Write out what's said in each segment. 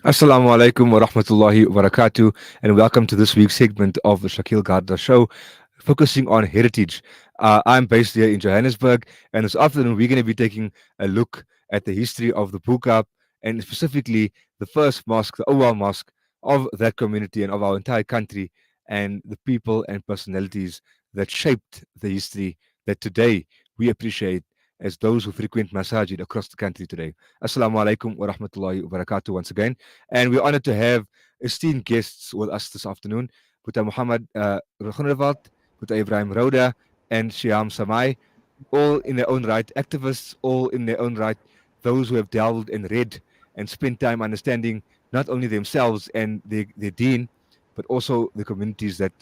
Assalamu alaikum wa rahmatullahi wa barakatuh, and welcome to this week's segment of the Shakeel Garda show, focusing on heritage. I'm based here in Johannesburg, and this afternoon we're going to be taking a look at the history of the Bukab, and specifically the first mosque, the Auwal Mosque of that community and of our entire country, and the people and personalities that shaped the history that today we appreciate as those who frequent masajid across the country today. Assalamu alaikum wa rahmatullahi wa barakatuh once again. And we're honored to have esteemed guests with us this afternoon. Buta Mogamat Groenewald, Buta Ebrahim Rhode, and Seehaam Samaai, all in their own right, activists, all in their own right, those who have delved and read and spent time understanding not only themselves and their deen, but also the communities that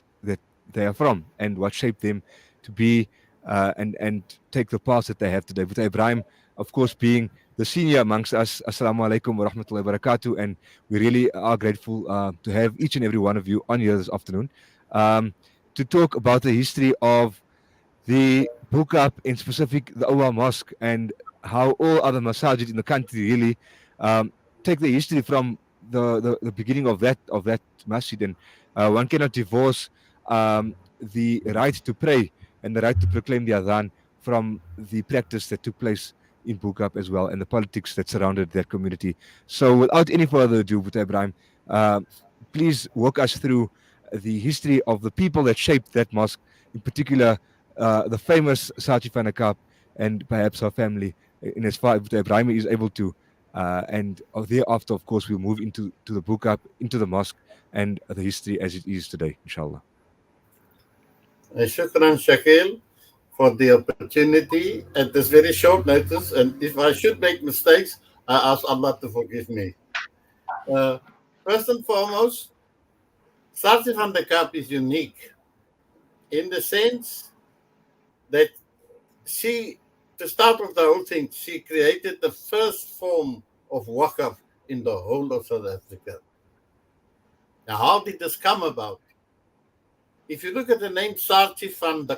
they are from and what shaped them to be and take the path that they have today. Buta Ibrahim, of course, being the senior amongst us. Assalamu alaikum wa rahmatullahi wa barakatuh. And we really are grateful to have each and every one of you on here this afternoon to talk about the history of the Bukab, in specific the Auwal Mosque, and how all other masajid in the country really take the history from the beginning of that masjid. And one cannot divorce the right to pray and the right to proclaim the adhan from the practice that took place in Bukab as well, and the politics that surrounded that community. So, without any further ado, Buta Ibrahim, please walk us through the history of the people that shaped that mosque, in particular the famous Sachi Fanakap, and perhaps her family, in as far as Buta Ibrahim is able to. And thereafter, of course, we'll move into the Bukab, into the mosque, and the history as it is today, inshallah. Shukran, Shakeel, for the opportunity at this very short notice. And if I should make mistakes, I ask Allah to forgive me. First and foremost, Sarsi van der Kaap is unique in the sense that to start with the whole thing, she created the first form of wakaf in the whole of South Africa. Now, how did this come about? If you look at the name Sarsi van der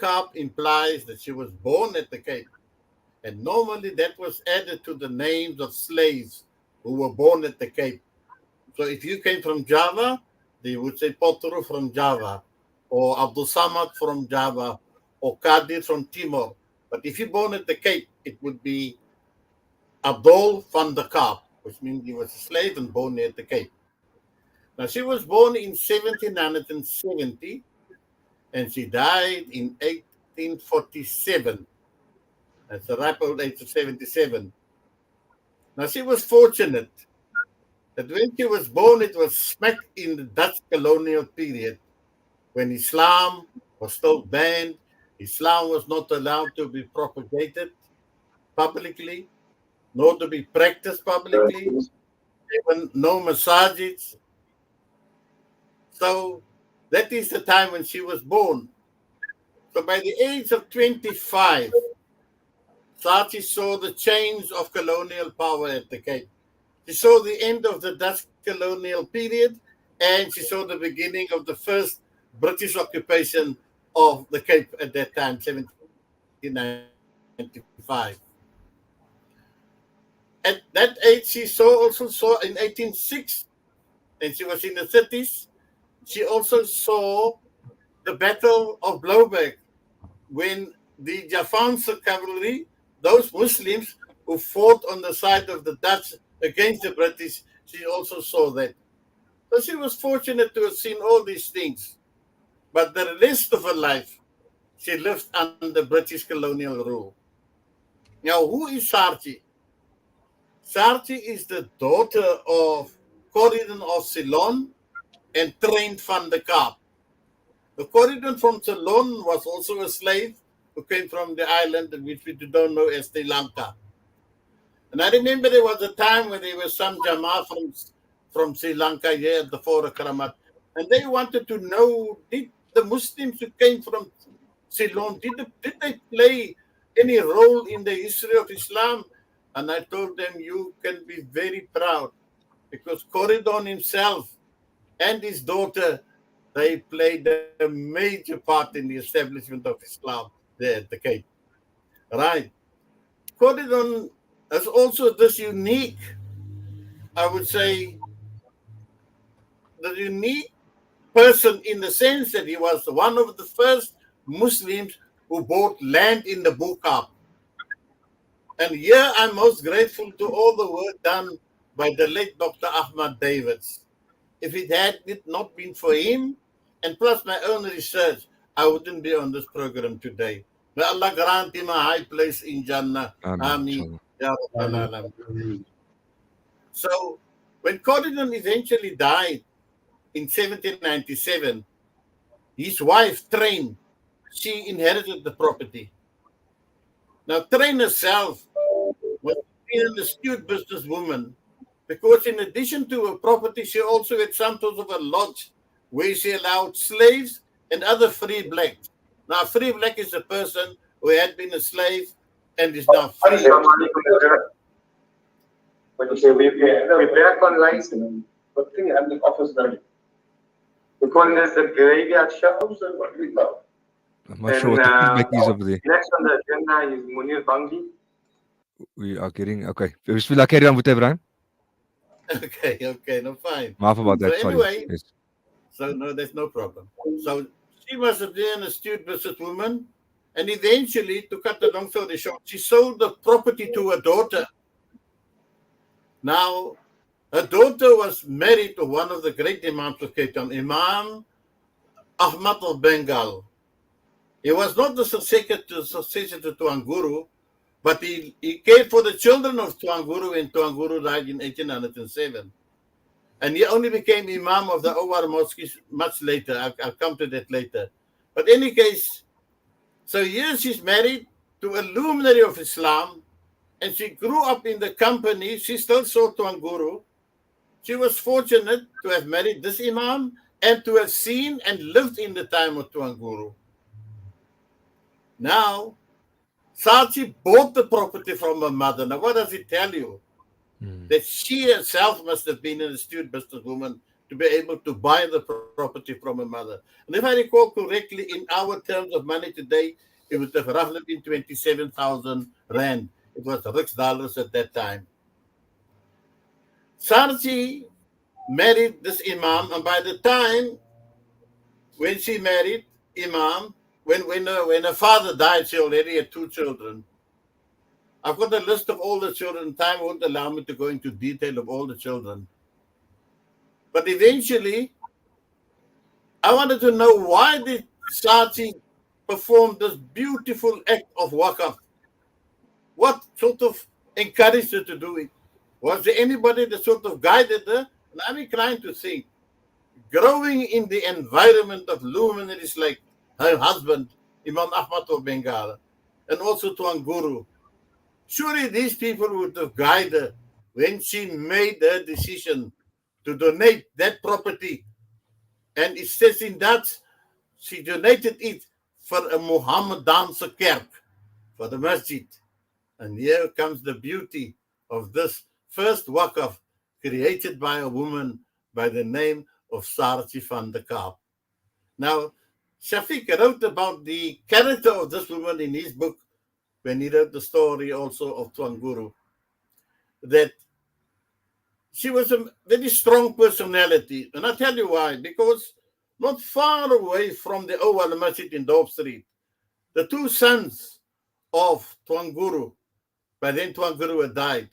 Kaap implies that she was born at the Cape. And normally that was added to the names of slaves who were born at the Cape. So if you came from Java, they would say Potru from Java, or Abdul Samad from Java, or Kadir from Timor. But if you're born at the Cape, it would be Abdul van der Kaap, which means he was a slave and born at the Cape. Now, she was born in 1770, and she died in 1847. That's a ripe old age of 77. Now, she was fortunate that when she was born, it was smack in the Dutch colonial period, when Islam was still banned. Islam was not allowed to be propagated publicly, nor to be practiced publicly, even no masajids. So that is the time when she was born. So by the age of 25, Sachi saw the change of colonial power at the Cape. She saw the end of the Dutch colonial period, and she saw the beginning of the first British occupation of the Cape at that time, 1795. At that age, she also saw in 1806, and she was in the 30s, she also saw the Battle of Blouberg, when the Javanese cavalry, those Muslims who fought on the side of the Dutch against the British, she also saw that. So she was fortunate to have seen all these things. But the rest of her life, she lived under British colonial rule. Now, who is Sarchi? Sarchi is the daughter of Corridon of Ceylon and Train van der Kaap. The Corridon from Ceylon was also a slave who came from the island which we don't know as Sri Lanka. And I remember there was a time when there was some Jama from Sri Lanka here at the Fora Karamat, and they wanted to know, did the Muslims who came from Ceylon, did they play any role in the history of Islam? And I told them, you can be very proud, because Corridon himself and his daughter, they played a major part in the establishment of Islam there at the Cape. Right. Corridon There's also this unique, I would say, the unique person in the sense that he was one of the first Muslims who bought land in the Bukab. And here I'm most grateful to all the work done by the late Dr. Ahmad Davids. If it had it not been for him, and plus my own research, I wouldn't be on this program today. May Allah grant him a high place in Jannah. Amen. Ameen. Inshallah. Ya Rabbal Alamin. So, when Cordon eventually died in 1797, his wife, Train, she inherited the property. Now, Train herself was an astute businesswoman because, in addition to her property, she also had some sort of a lodge where she allowed slaves and other free blacks. Now, a free black is a person who had been a slave and is now free. When you say we're back online, but thing I'm the office now. We call this the graveyard shows and what we love. I'm not sure what the feedback is over there. Next on the agenda is Munir Bangi. We are getting okay. Bismillah, carry on with Ibrahim. Okay, no, fine. Maaf about that. So Sorry. anyway, Yes. so no, there's no problem. So she was a very astute businesswoman, and eventually, to cut the long story short, she sold the property to her daughter. Now, her daughter was married to one of the great imams of Cape Town, Imam Ahmad of Bengal. He was not the successor to Tuanguru, but he cared for the children of Tuanguru when Tuanguru died in 1807. And he only became Imam of the Auwal Mosque much later. I'll come to that later. But in any case, so here she's married to a luminary of Islam, and she grew up in the company. She still saw Tuanguru. She was fortunate to have married this Imam and to have seen and lived in the time of Tuanguru. Now, Saatchi bought the property from her mother. Now, what does it tell you? That she herself must have been an astute businesswoman to be able to buy the property from her mother. And if I recall correctly, in our terms of money today, it would have roughly been 27,000 rand. It was rix dollars at that time. Saatchi married this Imam, and by the time when she married Imam, when her father died, she already had 2 children. I've got a list of all the children. Time won't allow me to go into detail of all the children. But eventually, I wanted to know, why did Saatchi perform this beautiful act of wakaf? What sort of encouraged her to do it? Was there anybody that sort of guided her? And I'm inclined to think, growing in the environment of luminaries like her husband, Imam Ahmad of Bengal, and also Tuanguru, surely these people would have guided her when she made her decision to donate that property. And it says in that she donated it for a Muhammadan kerk, for the masjid. And here comes the beauty of this first wakaf created by a woman by the name of Saatchi van der Kaap. Now, Shafiq wrote about the character of this woman in his book when he wrote the story also of Tuanguru, that she was a very strong personality. And I'll tell you why. Because not far away from the Auwal Masjid in Dorp Street, the 2 sons of Tuanguru, by then Tuanguru had died,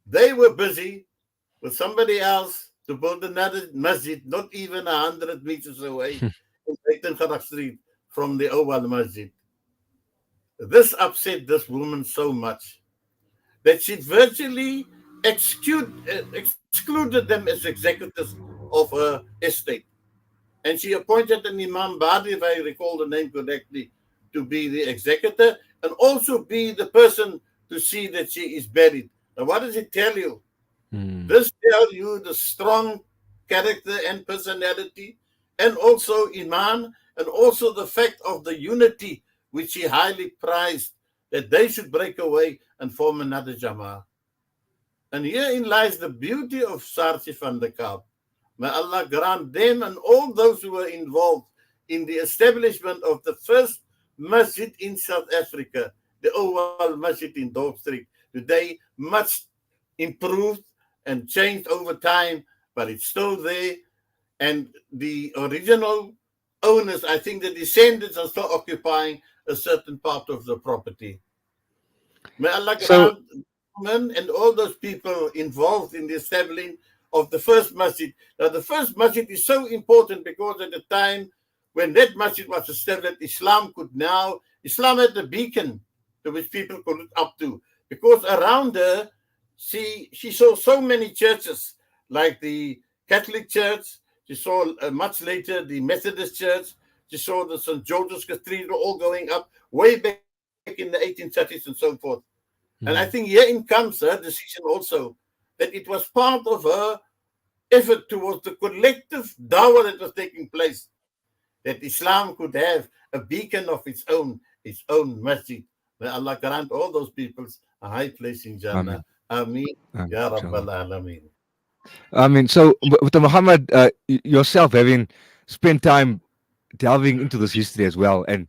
they were busy with somebody else to build another masjid, not even 100 meters away in Breitengracht Street from the Auwal Masjid. This upset this woman so much that she virtually excluded them as executors of her estate. And she appointed an Imam Badi, if I recall the name correctly, to be the executor and also be the person to see that she is buried. Now, what does it tell you? This tells you the strong character and personality, and also Iman, and also the fact of the unity which he highly prized, that they should break away and form another Jama'ah. And herein lies the beauty of Saatchi van der Kaap. May Allah grant them and all those who were involved in the establishment of the first masjid in South Africa, the Auwal Masjid in Dorp Street, today much improved and changed over time, but it's still there. And the original owners, I think the descendants are still occupying a certain part of the property. May Allah So, grant and all those people involved in the establishing of the first masjid. Now, the first masjid is so important because at the time when that masjid was established, Islam had a beacon to which people could look up to. Because around her, she saw so many churches, like the Catholic Church. She saw much later the Methodist Church. She saw the St. George's Cathedral all going up way back in the 1830s and so forth. And I think herein comes her decision also that it was part of her effort towards the collective dawah that was taking place, that Islam could have a beacon of its own masjid. May Allah grant all those peoples a high place in Jannah. Ameen. Ya Rabbal Alameen. I mean, so with Muhammad, yourself having spent time delving into this history as well, and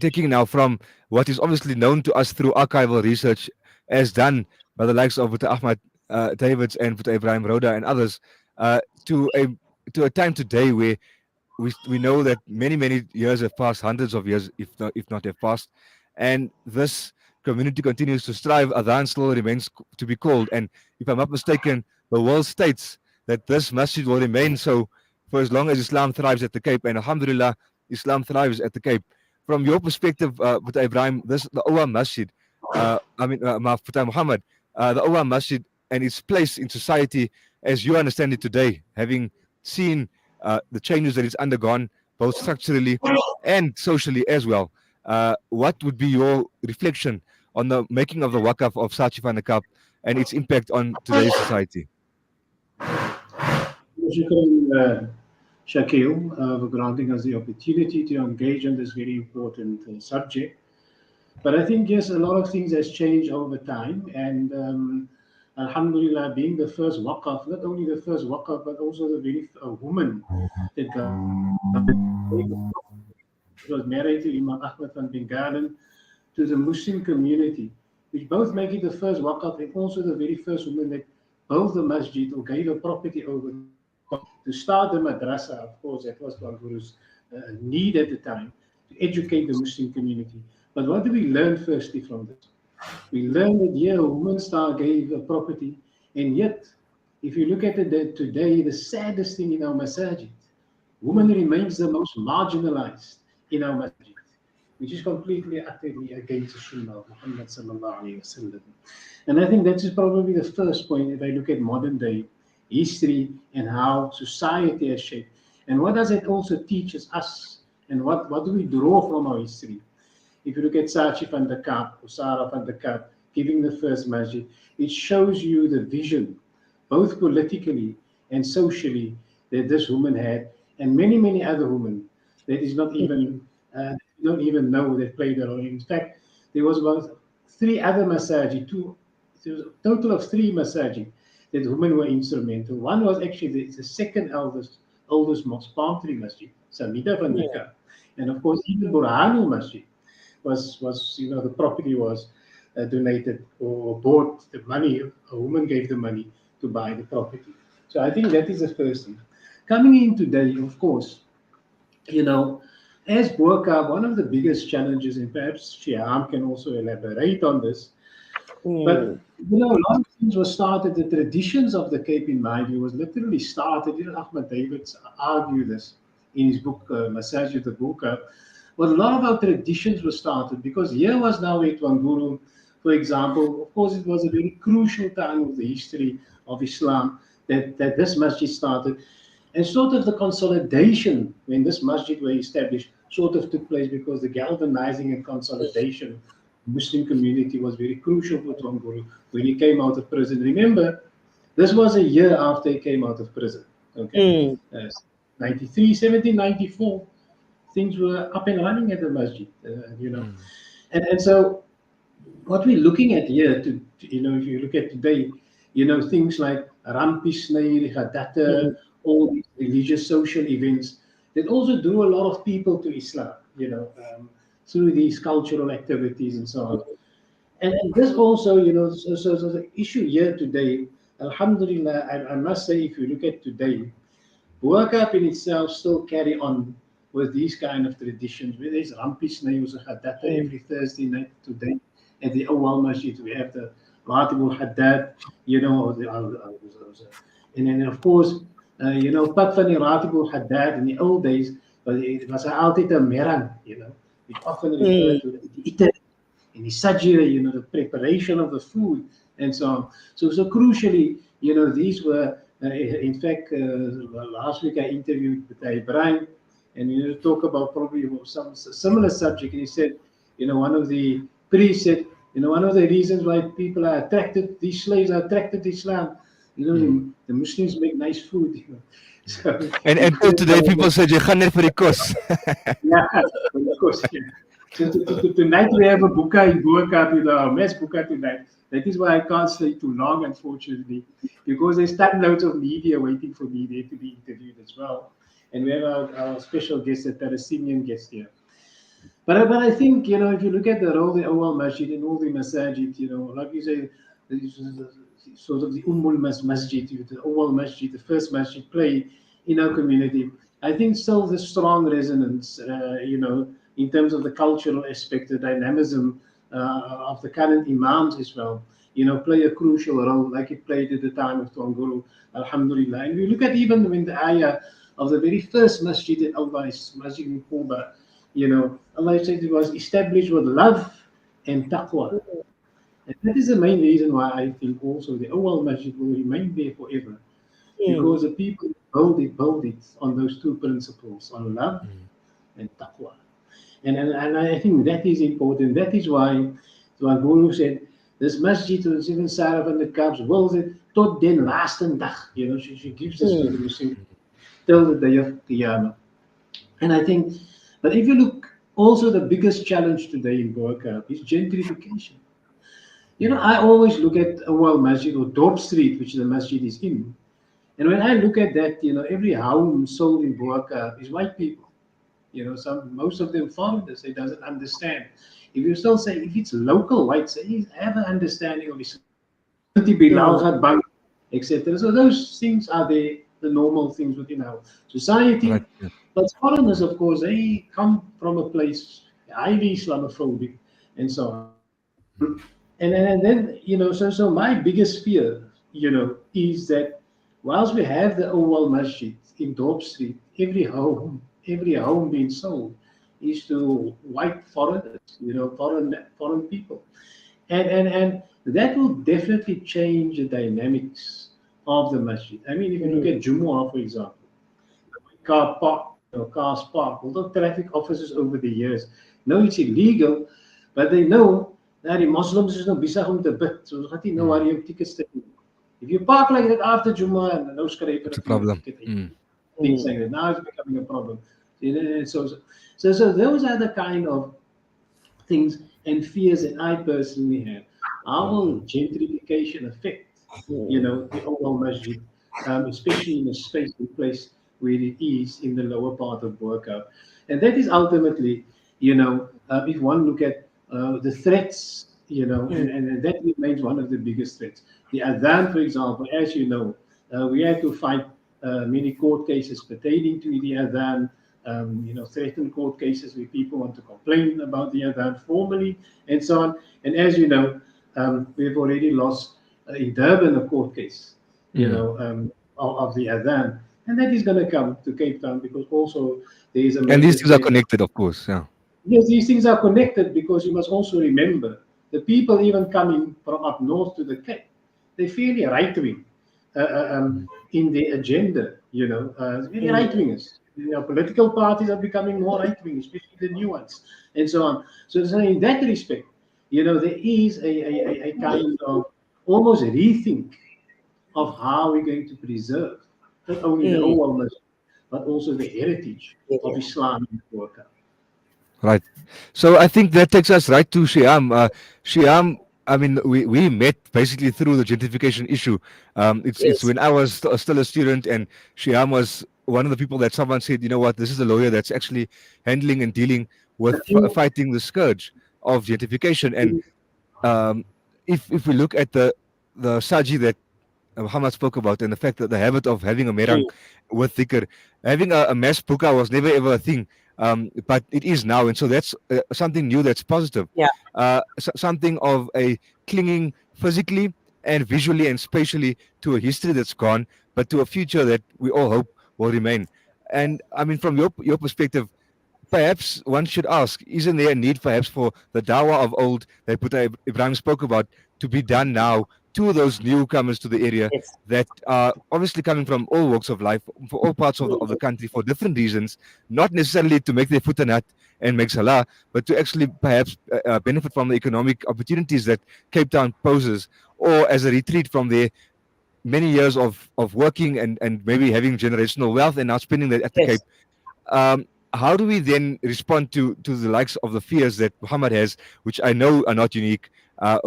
taking now from what is obviously known to us through archival research, as done by the likes of Dr. Ahmad Davids and Dr. Ebrahim Rhode and others, to a time today where we know that many years have passed, hundreds of years, if not have passed, and this community continues to strive. Adhan still remains to be called, and if I'm not mistaken, the world states that this masjid will remain so for as long as Islam thrives at the Cape, and alhamdulillah, Islam thrives at the Cape. From your perspective, Dr. Ibrahim, the Auwal Masjid, Muhammad, the Auwal Masjid and its place in society as you understand it today, having seen the changes that it's undergone, both structurally and socially as well. What would be your reflection on the making of the Waqf of Saatchi van der Kap and its impact on today's society? Shakeel, for granting us the opportunity to engage on this very important subject. But I think, yes, a lot of things has changed over time. And Alhamdulillah, being the first Waqf, not only the first Waqf, but also the very woman that was married to Imam Ahmad van Bengalen, to the Muslim community, which both make it the first Waqf and also the very first woman that built the masjid or gave a property over to start the madrasa. Of course, that was Tuan Guru's need at the time, to educate the Muslim community. But what do we learn firstly from this? We learn that here a woman star gave a property, and yet, if you look at it today, the saddest thing in our masajid, woman remains the most marginalized in our masjid, which is completely utterly against the Sunnah of Muhammad sallallahu alaihi wasallam. And I think that is probably the first point if I look at modern day history and how society has shaped. And what does it also teach us? And what do we draw from our history? If you look at Saatchi van der Kap or Sarah van der Kap giving the first masjid, it shows you the vision, both politically and socially, that this woman had, and many other women that is not even don't even know that played a role. In fact, there was about 3 other masajid, there was a total of 3 masajid that women were instrumental. One was actually the second oldest mosque, Palm Tree Masjid, Samida van der Kap. And of course, even Burhanu Masjid was the property was donated or bought the money, a woman gave the money to buy the property. So I think that is the first thing. Coming in today, of course, as Burqa, one of the biggest challenges, and perhaps Seehaam can also elaborate on this, but a lot of things were started, the traditions of the Cape, in my view, was literally started. Ahmad Davids argued this in his book, Masajid the Burqa. But a lot of our traditions were started because here was now a Tuan Guru, for example. Of course, it was a very crucial time of the history of Islam that this masjid started. And sort of the consolidation when this masjid was established sort of took place because the galvanizing and consolidation of the Muslim community was very crucial for Tuan Guru when he came out of prison. Remember, this was a year after he came out of prison. Okay, 1794, things were up and running at the masjid, And so what we're looking at here, if you look at today, things like Rampisnei, Ghadatta, all these religious social events that also drew a lot of people to Islam, through these cultural activities and so on. And this also, so the issue here today, Alhamdulillah, I must say, if you look at today, Work Up in itself still carry on with these kind of traditions. Where there's Rampi Snails Haddad every Thursday night today at the Awal Masjid. We have the Ratibul Haddad, and then of course, Pat van die Ratibul Haddad in the old days, but it was altijd a merang, which often referred to the eater and the sajira, the preparation of the food and so on. So crucially, these were, in fact, last week I interviewed with Ebrahim, and talk about probably some similar subject, and he said, one of the priests said, one of the reasons why people are attracted, these slaves are attracted to Islam, the Muslims make nice food. So, and today people say jy gaan net vir die kos. yeah, of course. Yeah. So tonight we have a buka in Boerkaap, a mess buka tonight. That is why I can't stay too long, unfortunately, because there's loads of media waiting for me there to be interviewed as well. And we have our special guest, a Palestinian guest here. But I think, if you look at the role the Awal Masjid and all the masajid, like you say, sort of the Masjid, the Awal Masjid, the first masjid play in our community, I think still the strong resonance, in terms of the cultural aspect, the dynamism of the current imams as well, play a crucial role like it played at the time of Tuan Alhamdulillah. And we look at even when the ayah of the very first masjid in Allah, Masjid in Quba, Allah said it was established with love and taqwa. And that is the main reason why I think also the Awal Masjid will remain there forever. Because the people build it on those two principles, on love and taqwa. And I think that is important. That is why Guru said, this masjid was even Sarah van the Kaap's wills it tot den laaste dag. She gives us to the Muslim till the day of Qiyamah. And I think, but if you look, also the biggest challenge today in Boerkaap is gentrification. I always look at Awal Masjid or Dorp Street, which the masjid is in. And when I look at that, every home sold in Boerkaap is white people. Most of them foreigners, they doesn't understand. If you still say, if it's local whites, they have an understanding of Islam, etc. So those things are the normal things within our society. Right. But foreigners, of course, they come from a place highly Islamophobic and so on. And then, so my biggest fear, is that whilst we have the Awal Masjid in Dorp Street, every home being sold is to white foreigners, foreign people. And that will definitely change the dynamics of the masjid. I mean, if you look at Jumu'ah, for example, car park, cars park, although traffic officers over the years know it's illegal, but they know that the Muslims is no besig om te bid, so hulle gaan nie nou waar jy tickets te koop. If you park like that after Jumu'ah, no skryf it's a problem. Things like that. Now it's becoming a problem. So those are the kind of things and fears that I personally have. How will gentrification affect, the Awal Masjid, especially in a space and place where it is in the lower part of Boerkaap? And that is ultimately, if one look at the threats, and that remains one of the biggest threats. The Adhan, for example, as you know, we had to fight many court cases pertaining to the Adhan, threatened court cases where people want to complain about the Adhan formally and so on. And as you know, we've already lost in Durban a court case, of the Adhan. And that is going to come to Cape Town because also there is a... And these things are connected, of course, yeah. Yes, these things are connected because you must also remember the people even coming from up north to the Cape, they're fairly right-wing in their agenda, very right-wingers. Political parties are becoming more right-wing, especially the new ones, and so on. So in that respect, there is a kind of almost rethink of how we're going to preserve not only the Awal Masjid, but also the heritage of Islam in Boerkaap. Right. So I think that takes us right to Seehaam. Seehaam, I mean, we met basically through the gentrification issue. It's when I was still a student, and Seehaam was one of the people that someone said, this is a lawyer that's actually handling and dealing with fighting the scourge of gentrification. And um, if we look at the saji that Muhammad spoke about, and the fact that the habit of having a merang Mm. with dhikr, having a mass puka was never ever a thing, but it is now, and so that's something new, that's positive, Yeah. something of a clinging physically and visually and spatially to a history that's gone, but to a future that we all hope will remain. And I mean, from your perspective, perhaps one should ask, isn't there a need perhaps for the dawah of old that Buddha Ibrahim spoke about to be done now to those newcomers to the area Yes. that are obviously coming from all walks of life, for all parts of the Mm. country for different reasons, not necessarily to make their foot a nut and make salah, but to actually perhaps benefit from the economic opportunities that Cape Town poses, or as a retreat from their many years of working and maybe having generational wealth and now spending that at the Cape. Yes. How do we then respond to the likes of the fears that Muhammad has, which I know are not unique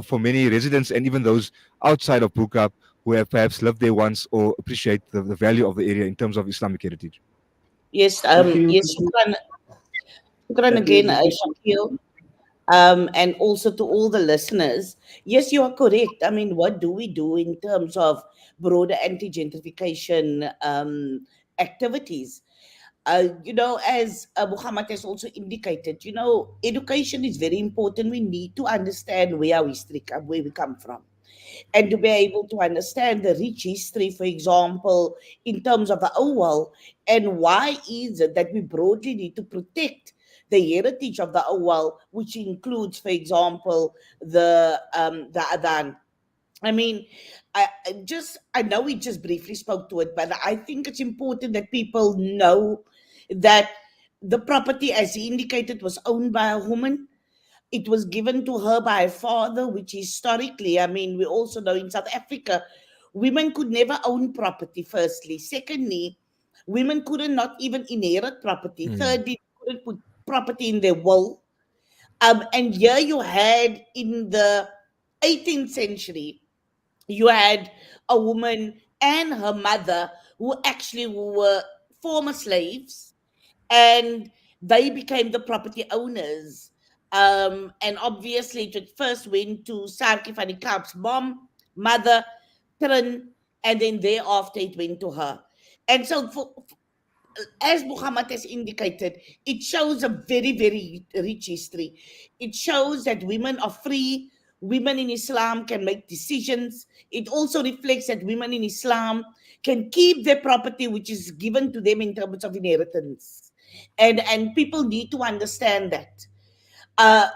for many residents and even those outside of Bukab who have perhaps lived there once or appreciate the value of the area in terms of Islamic heritage? Yes. Shakeel, Yes. Shukran. Shukran Shakeel, again, Shakil. And also to all the listeners. Yes, you are correct. I mean, what do we do in terms of broader anti gentrification activities? As Muhammad has also indicated, education is very important. We need to understand where our history where we come from, and to be able to understand the rich history, for example, in terms of the Awal, and why is it that we broadly need to protect the heritage of the Awal, which includes, for example, the Adhan. I mean, I know we just briefly spoke to it, but I think it's important that people know that the property, as he indicated, was owned by a woman. It was given to her by her father, which historically, I mean, we also know in South Africa, women could never own property, firstly. Secondly, women couldn't not even inherit property. Mm. Thirdly, couldn't put property in their will. And here you had in the 18th century, you had a woman and her mother who actually were former slaves, and they became the property owners. And obviously, it first went to Sarki van die Kaap's mom, mother, Trin, and then thereafter it went to her. And so, as Muhammad has indicated, it shows a very, very rich history. It shows that women are free. Women in Islam can make decisions. It also reflects that women in Islam can keep their property, which is given to them in terms of inheritance. And people need to understand that.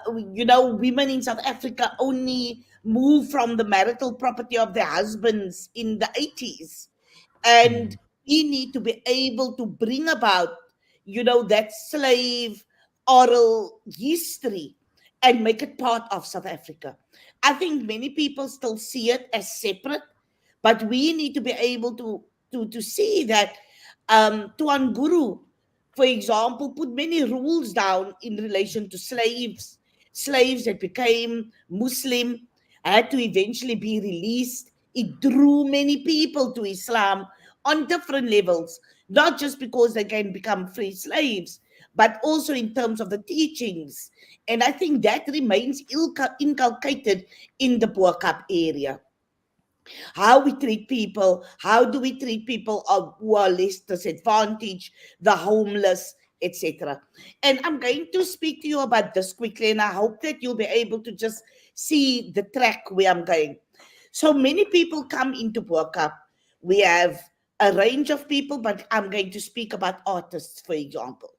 Women in South Africa only moved from the marital property of their husbands in the 80s. And Mm. we need to be able to bring about, that slave oral history and make it part of South Africa. I think many people still see it as separate, but we need to be able to see that Tuan Guru, for example, put many rules down in relation to slaves. Slaves that became Muslim had to eventually be released. It drew many people to Islam on different levels, not just because they can become free slaves, but also in terms of the teachings. And I think that remains inculcated in the Boerkap area. How we treat people, how do we treat people who are less disadvantaged, the homeless, etc. And I'm going to speak to you about this quickly, and I hope that you'll be able to just see the track where I'm going. So many people come into Boerkap. We have a range of people, but I'm going to speak about artists, for example.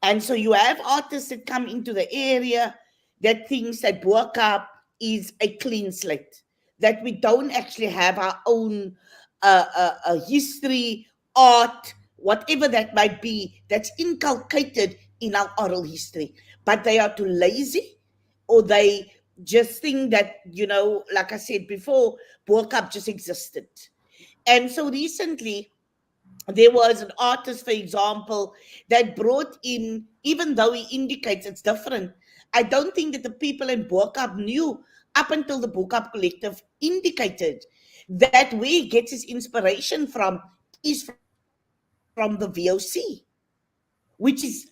And so you have artists that come into the area that thinks that Boerkap is a clean slate, that we don't actually have our own history, art, whatever that might be, that's inculcated in our oral history. But they are too lazy, or they just think that, like I said before, Boerkap just existed. And so recently, there was an artist, for example, that brought in, even though he indicates it's different, I don't think that the people in Boerkap knew up until the Boerkap Collective indicated that where he gets his inspiration from is from the VOC, which is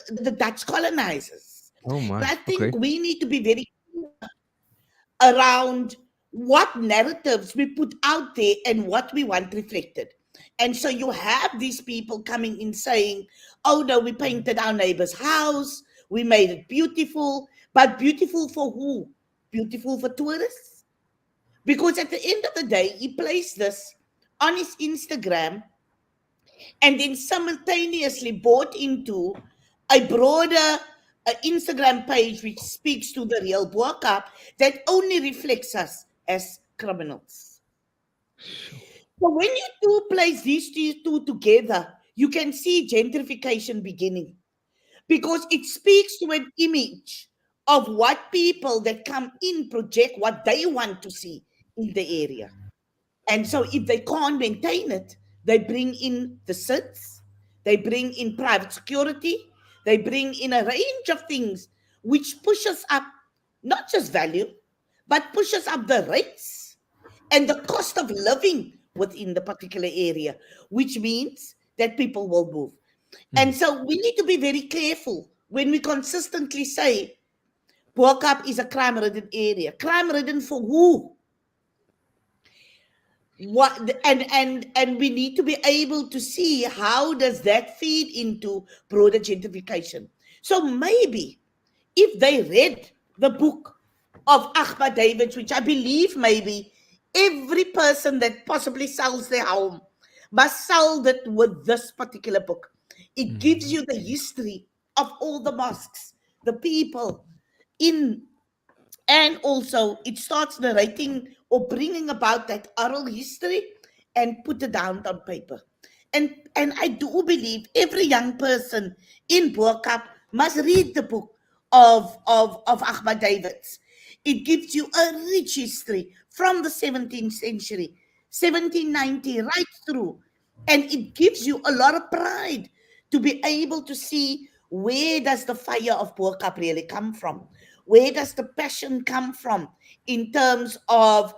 the Dutch colonizers. Oh And I my. think Okay. we need to be very clear around what narratives we put out there and what we want reflected. And so you have these people coming in saying, oh no, we painted our neighbor's house, we made it beautiful, but beautiful for who? Beautiful for tourists? Because at the end of the day, he placed this on his Instagram and then simultaneously bought into a broader Instagram page which speaks to the real Boerkap that only reflects us as criminals. So when you do place these two together, you can see gentrification beginning because it speaks to an image of what people that come in project what they want to see in the area. And so if they can't maintain it, they bring in the SIDS, they bring in private security, they bring in a range of things which pushes up not just value, but pushes up the rates and the cost of living within the particular area, which means that people will move. And so we need to be very careful when we consistently say Boerkap is a crime-ridden area. Crime-ridden for who? What and we need to be able to see how does that feed into broader gentrification. So maybe if they read the book of Ahmad Davids, which I believe maybe every person that possibly sells their home must sell it with this particular book. It gives you the history of all the mosques, the people in, and also it starts narrating or bringing about that oral history and put it down on paper. And I do believe every young person in Boerkap must read the book of Ahmad Davids. It gives you a rich history from the 17th century, 1790 right through. And it gives you a lot of pride to be able to see where does the fire of Boerkap really come from? Where does the passion come from in terms of,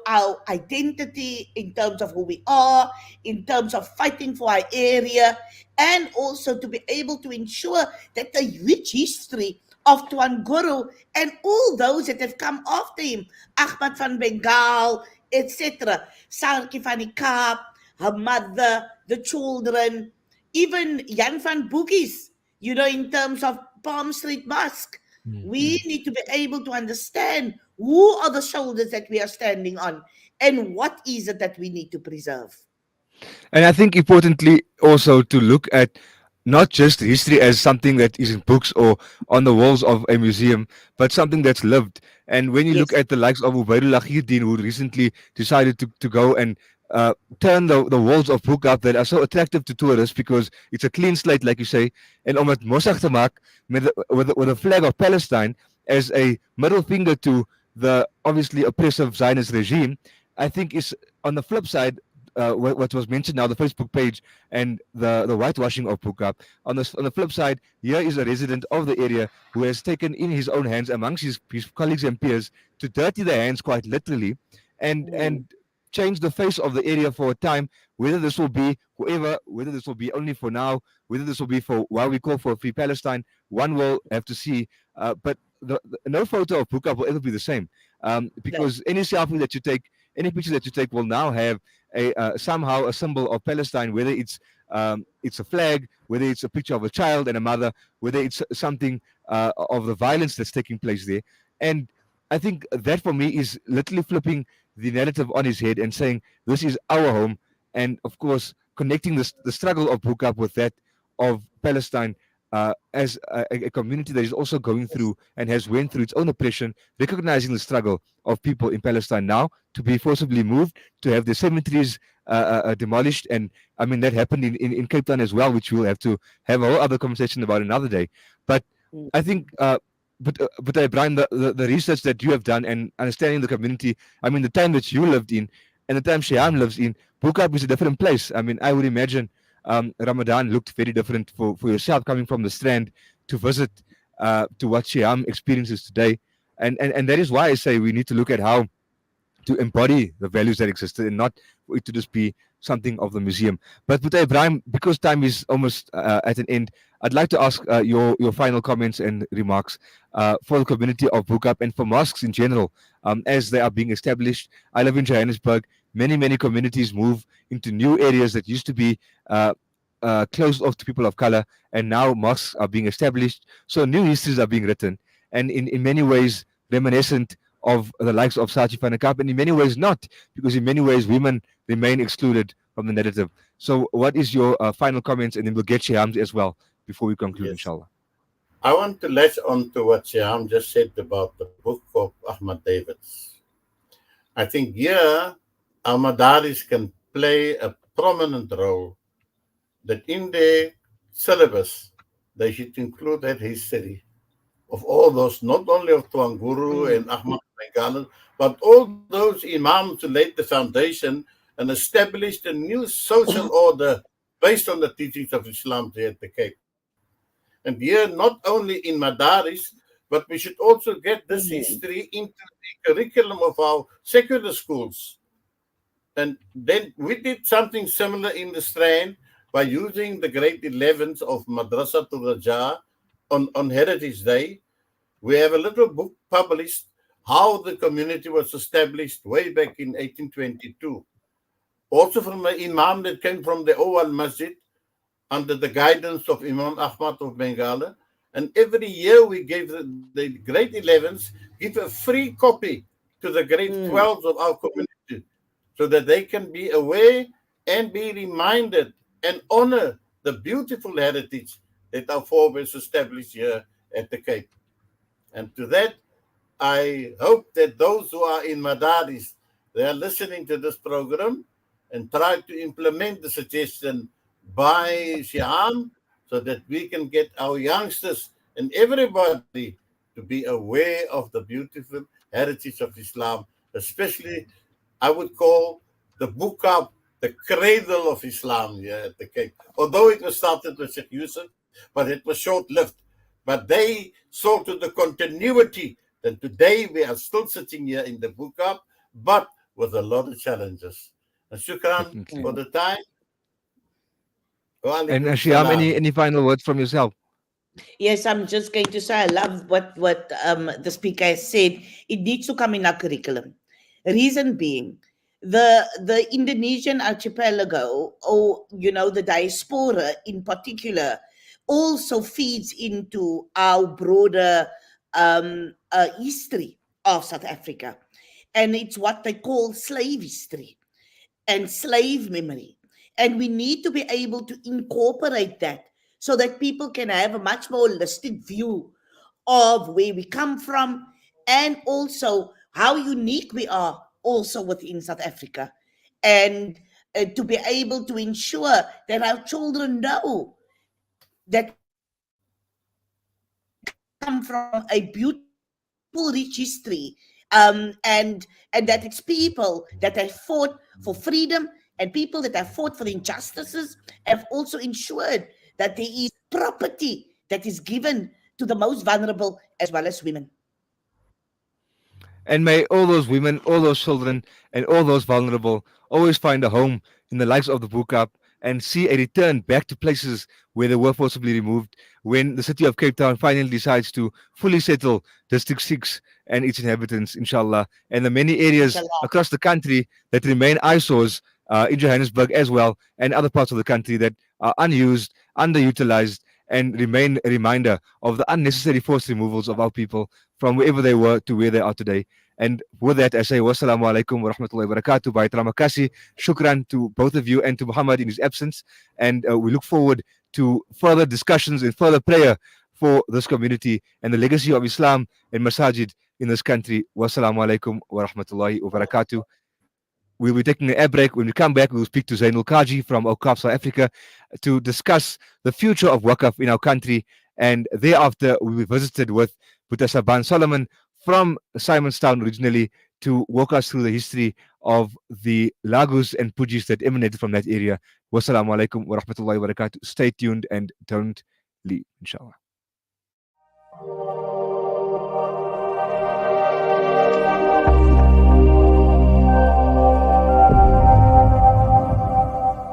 our identity, in terms of who we are, in terms of fighting for our area, and also to be able to ensure that the rich history of Tuan Guru and all those that have come after him, Ahmad van Bengal, etc., Sarki van die Kaap, her mother, the children, even Jan van Boogies, in terms of Palm Street Mosque. We need to be able to understand who are the shoulders that we are standing on and what is it that we need to preserve. And I think importantly also to look at not just history as something that is in books or on the walls of a museum, but something that's lived. And when you look Yes. at the likes of Ubaidullah Khairuddin, who recently decided to go and turn the walls of Boerkap that are so attractive to tourists because it's a clean slate, like you say, and om het mossig te maak with a flag of Palestine as a middle finger to the obviously oppressive Zionist regime, I think is on the flip side what was mentioned now, the Facebook page and the whitewashing of Boerkap. On the flip side, here is a resident of the area who has taken in his own hands amongst his colleagues and peers to dirty their hands quite literally and change the face of the area for a time, whether this will be whoever, whether this will be only for now, whether this will be for while we call for a free Palestine, one will have to see. But no photo of Boerkap will ever be the same because any selfie that you take, any picture that you take will now have somehow a symbol of Palestine, whether it's a flag, whether it's a picture of a child and a mother, whether it's something of the violence that's taking place there. And I think that for me is literally flipping the narrative on his head and saying this is our home, and of course connecting the struggle of Boerkap with that of Palestine as a community that is also going through and has went through its own oppression, recognizing the struggle of people in Palestine now to be forcibly moved, to have their cemeteries demolished. And I mean, that happened in Cape Town as well, which we'll have to have a whole other conversation about another day. But I think but Brian, the research that you have done and understanding the community, I mean, the time that you lived in and the time Seehaam lives in, Boerkap is a different place. I mean, I would imagine Ramadan looked very different for yourself coming from the Strand to visit to what Seehaam experiences today. And that is why I say we need to look at how to embody the values that existed and not for it to just be something of the museum. But Buta Ibrahim, because time is almost at an end, I'd like to ask your final comments and remarks for the community of Bukap and for mosques in general as they are being established. I live in Johannesburg. Many communities move into new areas that used to be closed off to people of color, and now mosques are being established. So new histories are being written, and in many ways reminiscent of the likes of Sachi Fanakap, and in many ways not, because in many ways women remain excluded from the narrative. So what is your final comments, and then we'll get Seehaam's as well before we conclude, Yes. inshallah. I want to latch on to what Seehaam just said about the book of Ahmad Davids. I think here our madaris can play a prominent role, that in their syllabus they should include that history of all those, not only of Tuan Guru and Ahmad Bengalen, but all those imams who laid the foundation and established a new social order based on the teachings of Islam there at the Cape. And here, not only in Madaris, but we should also get this history into the curriculum of our secular schools. And then we did something similar in the Strand by using the grade 11s of Madrasa to Raja on Heritage Day. We have a little book published, How the Community Was Established way back in 1822. Also from an imam that came from the Auwal Masjid under the guidance of Imam Ahmad of Bengala. And every year we gave the grade 11s, give a free copy to the grade 12s of our community so that they can be aware and be reminded and honor the beautiful heritage that our forebears established here at the Cape. And to that, I hope that those who are in Madaris, they are listening to this program and try to implement the suggestion by Seehaam so that we can get our youngsters and everybody to be aware of the beautiful heritage of Islam, especially I would call the Bukab the cradle of Islam here at the Cape. Although it was started with Sheikh Yusuf, but it was short-lived. But they saw to the continuity that today we are still sitting here in the Bukab, but with a lot of challenges. And shukran Definitely. for the time. Wa And alaikum Seehaam, salam. any final words from yourself? Yes, I'm just going to say I love what the speaker has said. It needs to come in our curriculum. Reason being, the Indonesian archipelago, or the diaspora in particular, also feeds into our broader history of South Africa, and it's what they call slave history and slave memory, and we need to be able to incorporate that so that people can have a much more holistic view of where we come from and also how unique we are also within South Africa, and to be able to ensure that our children know that we come from a beautiful, rich history, and that it's people that have fought for freedom, and people that have fought for the injustices have also ensured that there is property that is given to the most vulnerable as well as women. And may all those women, all those children, and all those vulnerable always find a home in the likes of the Bukap and see a return back to places where they were forcibly removed when the city of Cape Town finally decides to fully settle District 6 and its inhabitants, inshallah, and the many areas Inshallah. across the country that remain eyesores in Johannesburg as well, and other parts of the country that are unused, underutilized, and remain a reminder of the unnecessary forced removals of our people from wherever they were to where they are today. And with that, I say wassalamu alaikum wa rahmatullahi wa barakatuh. By terima kasih, shukran to both of you and to Muhammad in his absence. And we look forward to further discussions and further prayer for this community and the legacy of Islam and Masajid in this country. Wassalamu alaikum wa rahmatullahi wa barakatuh. We'll be taking an air break. When we come back, we'll speak to Zainul Kaji from Awqaf South Africa to discuss the future of Waqaf in our country. And thereafter, we'll be visited with Buta Saban Solomon from Simonstown originally to walk us through the history of the Lagos and Pujis that emanated from that area. Wassalamu alaikum wa rahmatullahi wa barakatuh. Stay tuned and don't leave, inshallah.